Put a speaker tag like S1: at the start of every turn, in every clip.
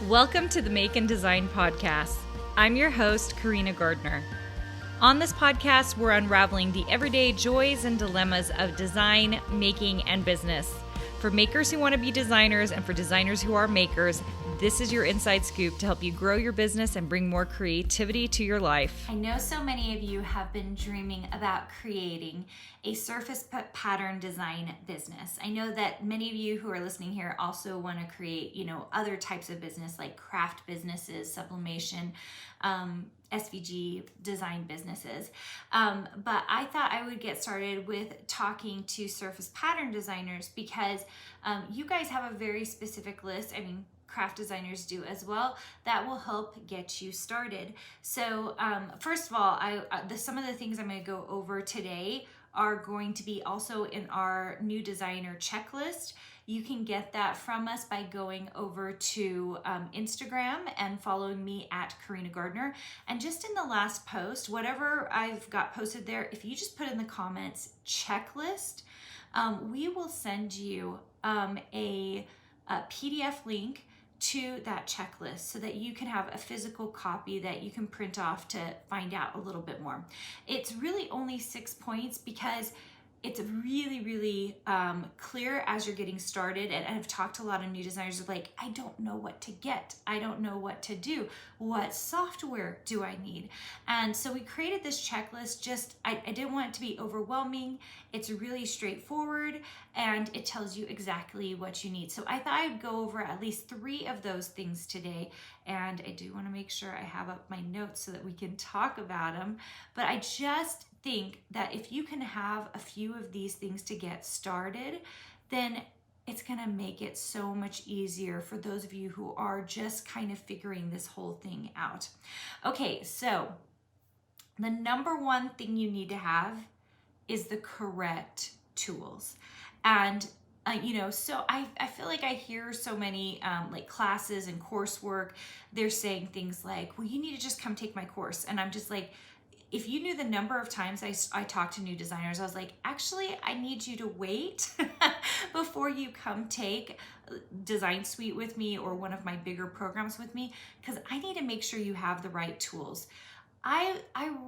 S1: Welcome to the Make and Design Podcast. I'm your host, Carina Gardner. On this podcast, we're unraveling the everyday joys and dilemmas of design, making, and business. For makers who want to be designers and for designers who are makers, this is your inside scoop to help you grow your business and bring more creativity to your life.
S2: I know so many of you have been dreaming about creating a surface pattern design business. I know that many of you who are listening here also want to create, other types of business like craft businesses, sublimation, SVG design businesses. But I thought I would get started with talking to surface pattern designers because you guys have a very specific list. I mean, craft designers do as well, that will help get you started. So first of all, some of the things I'm going to go over today are going to be also in our new designer checklist. You can get that from us by going over to Instagram and following me at Carina Gardner. And just in the last post, whatever I've got posted there, if you just put in the comments checklist, we will send you a PDF link to that checklist so that you can have a physical copy that you can print off to find out a little bit more. It's really only 6 points because it's really clear as you're getting started. And I've talked to a lot of new designers who are like, I don't know what to get. I don't know what to do. What software do I need? And so we created this checklist. I didn't want it to be overwhelming. It's really straightforward and it tells you exactly what you need. So I thought I'd go over at least 3 of those things today. And I do want to make sure I have up my notes so that we can talk about them. But I just think that if you can have a few of these things to get started, then it's going to make it so much easier for those of you who are just kind of figuring this whole thing out. Okay, so the number one thing you need to have is the correct tools. And so I feel like I hear so many like classes and coursework, they're saying things like, well, you need to just come take my course. And I'm just like, if you knew the number of times I talked to new designers, I was like, actually, I need you to wait before you come take Design Suite with me or one of my bigger programs with me, because I need to make sure you have the right tools. I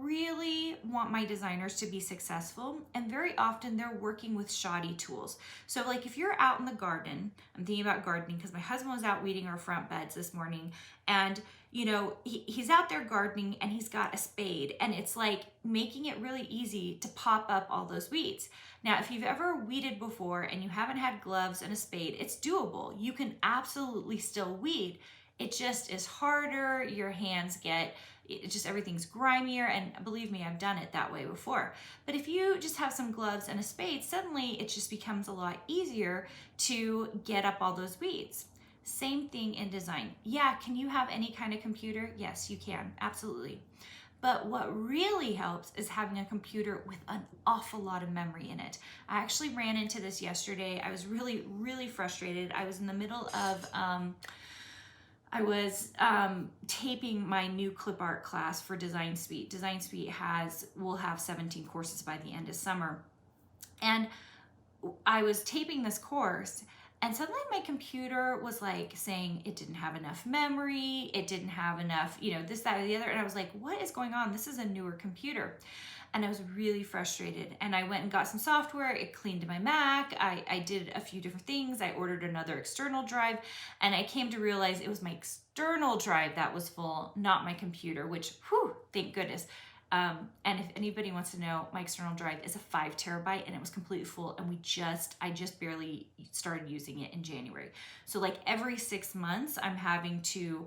S2: really want my designers to be successful, and very often they're working with shoddy tools. So like if you're out in the garden, I'm thinking about gardening because my husband was out weeding our front beds this morning, and he's out there gardening and he's got a spade, and it's like making it really easy to pop up all those weeds. Now, if you've ever weeded before and you haven't had gloves and a spade, it's doable. You can absolutely still weed. It just is harder. Your hands everything's grimier, and believe me, I've done it that way before. But if you just have some gloves and a spade, suddenly it just becomes a lot easier to get up all those weeds. Same thing in design. Yeah, can you have any kind of computer? Yes, you can, absolutely. But what really helps is having a computer with an awful lot of memory in it. I actually ran into this yesterday. I was really frustrated. I was in the middle of taping my new clip art class for Design Suite. Design Suite will have 17 courses by the end of summer. And I was taping this course, and suddenly my computer was like saying it didn't have enough memory, it didn't have enough, this, that, or the other. And I was like, what is going on? This is a newer computer. And I was really frustrated. And I went and got some software. It cleaned my Mac. I did a few different things. I ordered another external drive. And I came to realize it was my external drive that was full, not my computer, which, thank goodness. And if anybody wants to know, my external drive is a 5 terabyte and it was completely full. And I just barely started using it in January. So like every 6 months, I'm having to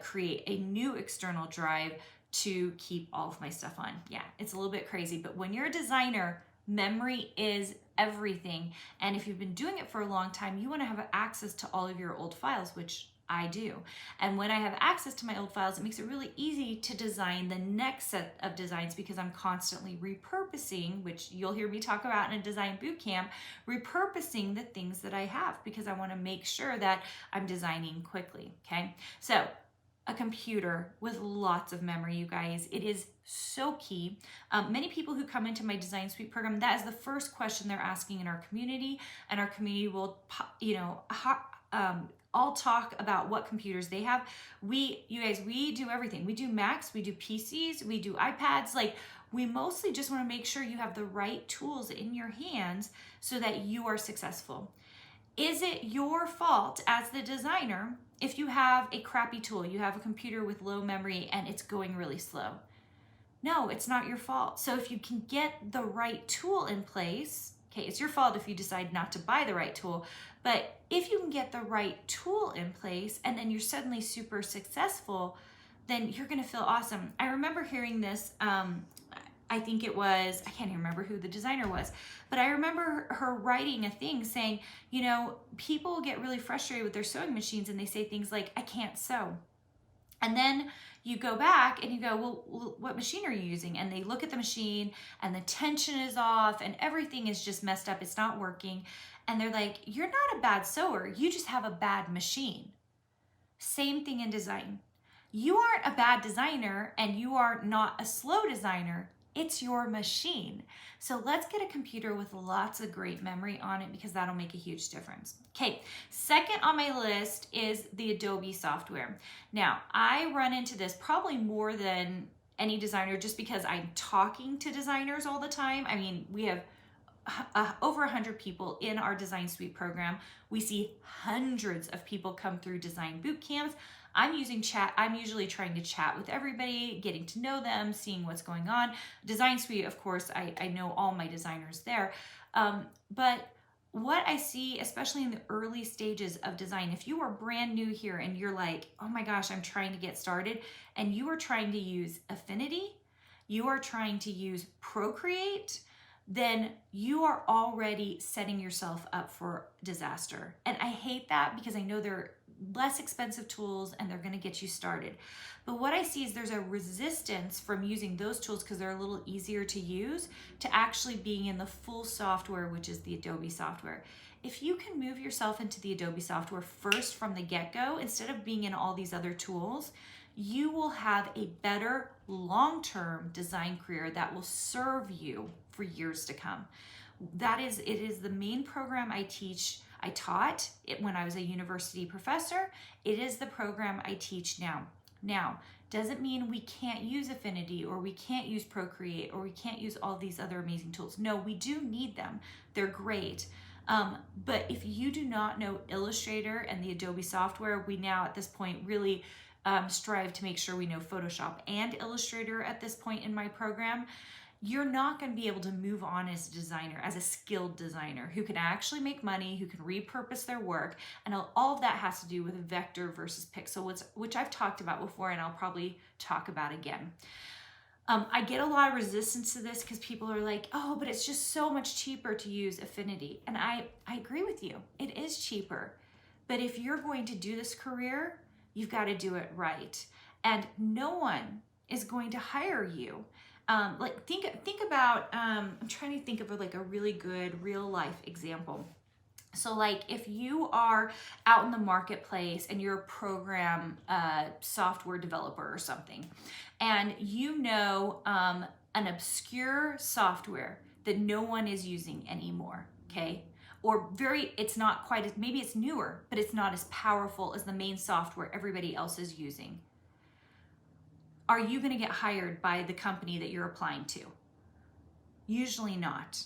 S2: create a new external drive to keep all of my stuff on. Yeah, it's a little bit crazy, but when you're a designer, memory is everything. And if you've been doing it for a long time, you want to have access to all of your old files, which I do. And when I have access to my old files, it makes it really easy to design the next set of designs because I'm constantly repurposing, which you'll hear me talk about in a design bootcamp, repurposing the things that I have because I want to make sure that I'm designing quickly, okay? So a computer with lots of memory, you guys. It is so key. Many people who come into my Design Suite program, that is the first question they're asking in our community, and our community will, all talk about what computers they have. You guys, we do everything. We do Macs, we do PCs, we do iPads. Like, we mostly just want to make sure you have the right tools in your hands so that you are successful. Is it your fault as the designer if you have a crappy tool, you have a computer with low memory and it's going really slow? No, it's not your fault. So if you can get the right tool in place, okay, it's your fault if you decide not to buy the right tool, but if you can get the right tool in place and then you're suddenly super successful, then you're gonna feel awesome. I remember hearing this, I think it was, I can't even remember who the designer was, but I remember her writing a thing saying, you know, people get really frustrated with their sewing machines and they say things like, I can't sew. And then you go back and you go, well, what machine are you using? And they look at the machine and the tension is off and everything is just messed up. It's not working. And they're like, you're not a bad sewer. You just have a bad machine. Same thing in design. You aren't a bad designer and you are not a slow designer. It's your machine. So let's get a computer with lots of great memory on it because that'll make a huge difference. Okay, second on my list is the Adobe software. Now, I run into this probably more than any designer just because I'm talking to designers all the time. I mean, we have over 100 people in our Design Suite program. We see hundreds of people come through design boot camps. I'm using chat. I'm usually trying to chat with everybody, getting to know them, seeing what's going on. Design Suite, of course, I know all my designers there. But what I see, especially in the early stages of design, if you are brand new here and you're like, oh my gosh, I'm trying to get started, and you are trying to use Affinity, you are trying to use Procreate, then you are already setting yourself up for disaster. And I hate that because I know they're less expensive tools and they're going to get you started. But what I see is there's a resistance from using those tools because they're a little easier to use to actually being in the full software, which is the Adobe software. If you can move yourself into the Adobe software first from the get-go, instead of being in all these other tools, you will have a better long-term design career that will serve you for years to come. It is the main program I taught it when I was a university professor. It is the program I teach now. Now, doesn't mean we can't use Affinity or we can't use Procreate or we can't use all these other amazing tools. No, we do need them. They're great. But if you do not know Illustrator and the Adobe software, we now at this point really strive to make sure we know Photoshop and Illustrator at this point in my program. You're not going to be able to move on as a designer, as a skilled designer who can actually make money, who can repurpose their work. And all of that has to do with vector versus pixel, which I've talked about before and I'll probably talk about again. I get a lot of resistance to this because people are like, oh, but it's just so much cheaper to use Affinity. And I agree with you. It is cheaper. But if you're going to do this career, you've got to do it right. And no one is going to hire you. Think about, I'm trying to think of like a really good real life example. So like if you are out in the marketplace and you're a program software developer or something, and you know an obscure software that no one is using anymore, okay? Or it's not quite as, maybe it's newer, but it's not as powerful as the main software everybody else is using. Are you going to get hired by the company that you're applying to? Usually not.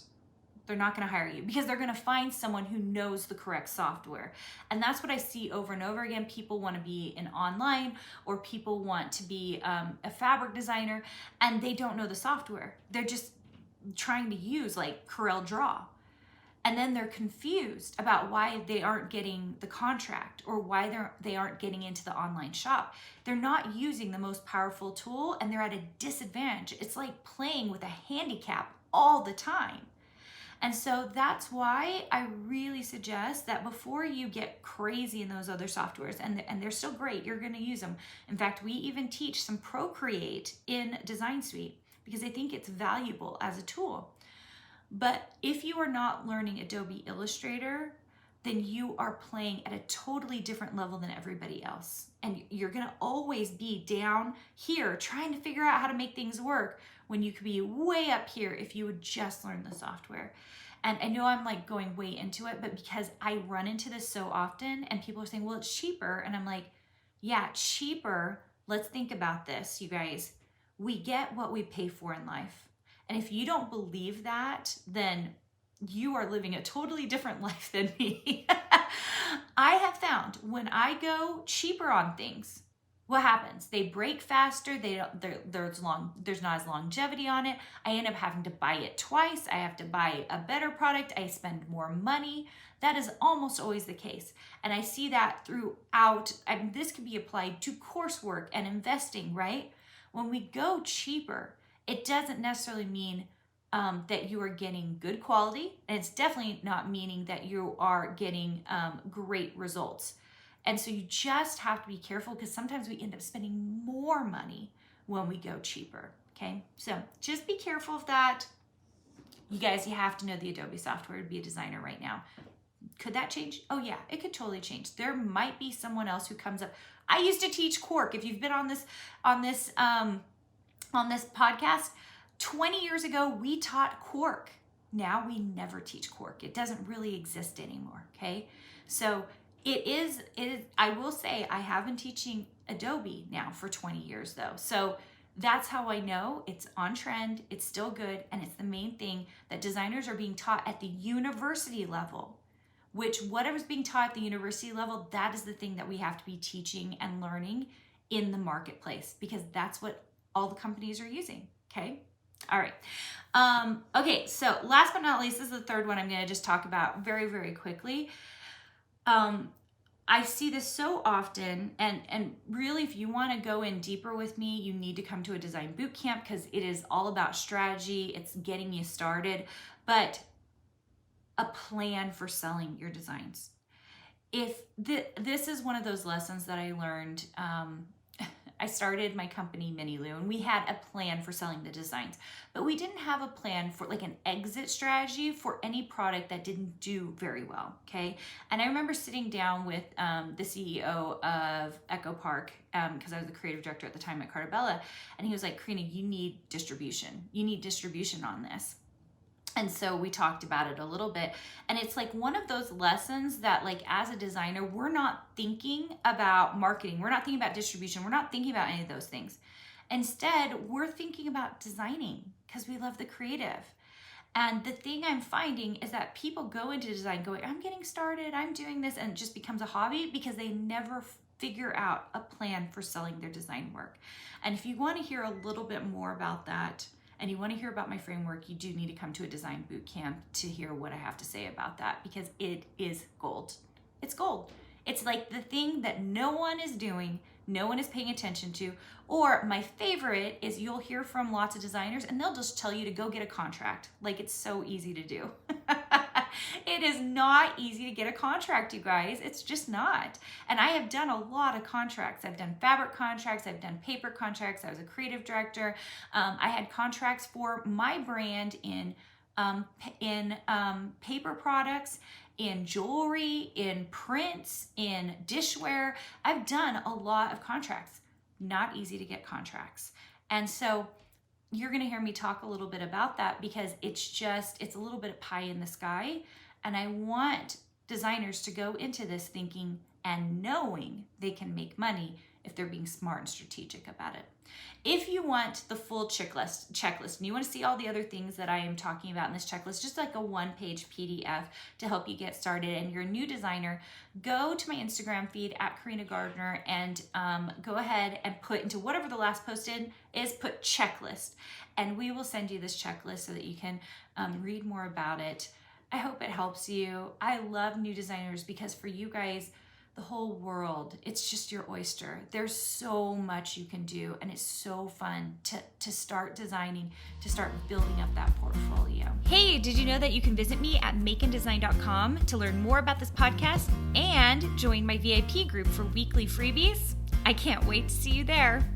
S2: They're not going to hire you because they're going to find someone who knows the correct software. And that's what I see over and over again. People want to be in online, or people want to be a fabric designer and they don't know the software. They're just trying to use like Corel Draw. And then they're confused about why they aren't getting the contract or why they aren't getting into the online shop. They're not using the most powerful tool and they're at a disadvantage. It's like playing with a handicap all the time. And so that's why I really suggest that before you get crazy in those other softwares, and they're still great, you're going to use them. In fact, we even teach some Procreate in Design Suite because I think it's valuable as a tool. But if you are not learning Adobe Illustrator, then you are playing at a totally different level than everybody else. And you're gonna always be down here trying to figure out how to make things work when you could be way up here if you would just learn the software. And I know I'm like going way into it, but because I run into this so often and people are saying, well, it's cheaper. And I'm like, yeah, cheaper. Let's think about this, you guys. We get what we pay for in life. And if you don't believe that, then you are living a totally different life than me. I have found when I go cheaper on things, what happens? They break faster. There's not as longevity on it. I end up having to buy it twice. I have to buy a better product. I spend more money. That is almost always the case. And I see that throughout. And this can be applied to coursework and investing, right? When we go cheaper, it doesn't necessarily mean that you are getting good quality. And it's definitely not meaning that you are getting great results. And so you just have to be careful because sometimes we end up spending more money when we go cheaper, okay? So just be careful of that. You guys, you have to know the Adobe software to be a designer right now. Could that change? Oh yeah, it could totally change. There might be someone else who comes up. I used to teach Quark. If you've been on this podcast, 20 years ago, we taught Quark. Now we never teach Quark. It doesn't really exist anymore, okay? So it is, I will say I have been teaching Adobe now for 20 years though. So that's how I know it's on trend, it's still good, and it's the main thing that designers are being taught at the university level, which whatever's being taught at the university level, that is the thing that we have to be teaching and learning in the marketplace because that's what all the companies are using, okay? All right. Okay, so last but not least, this is the third one I'm gonna just talk about very, very quickly. I see this so often, and really if you want to go in deeper with me, you need to come to a design boot camp because it is all about strategy. It's getting you started, but a plan for selling your designs. If this is one of those lessons that I learned, I started my company Miniloo and we had a plan for selling the designs, but we didn't have a plan for like an exit strategy for any product that didn't do very well, okay? And I remember sitting down with the CEO of Echo Park, because I was the creative director at the time at Cartabella, and he was like, Carina, you need distribution. You need distribution on this. And so we talked about it a little bit. And it's like one of those lessons that like as a designer, we're not thinking about marketing. We're not thinking about distribution. We're not thinking about any of those things. Instead, we're thinking about designing because we love the creative. And the thing I'm finding is that people go into design going, I'm getting started, I'm doing this, and it just becomes a hobby because they never figure out a plan for selling their design work. And if you want to hear a little bit more about that, and you want to hear about my framework, you do need to come to a design boot camp to hear what I have to say about that because it is gold. It's gold. It's like the thing that no one is doing, no one is paying attention to. Or my favorite is you'll hear from lots of designers and they'll just tell you to go get a contract. Like it's so easy to do. It is not easy to get a contract, you guys. It's just not. And I have done a lot of contracts. I've done fabric contracts. I've done paper contracts. I was a creative director. I had contracts for my brand in paper products, in jewelry, in prints, in dishware. I've done a lot of contracts. Not easy to get contracts. And so you're going to hear me talk a little bit about that because it's a little bit of pie in the sky. And I want designers to go into this thinking and knowing they can make money if they're being smart and strategic about it. If you want the full checklist, and you want to see all the other things that I am talking about in this checklist, just like a one-page PDF to help you get started, and you're a new designer, go to my Instagram feed at Carina Gardner and go ahead and put into whatever the last post is, put checklist. And we will send you this checklist so that you can read more about it. I hope it helps you. I love new designers because for you guys, the whole world, it's just your oyster. There's so much you can do, and it's so fun to start designing, to start building up that portfolio.
S1: Hey, did you know that you can visit me at makeanddesign.com to learn more about this podcast and join my VIP group for weekly freebies? I can't wait to see you there.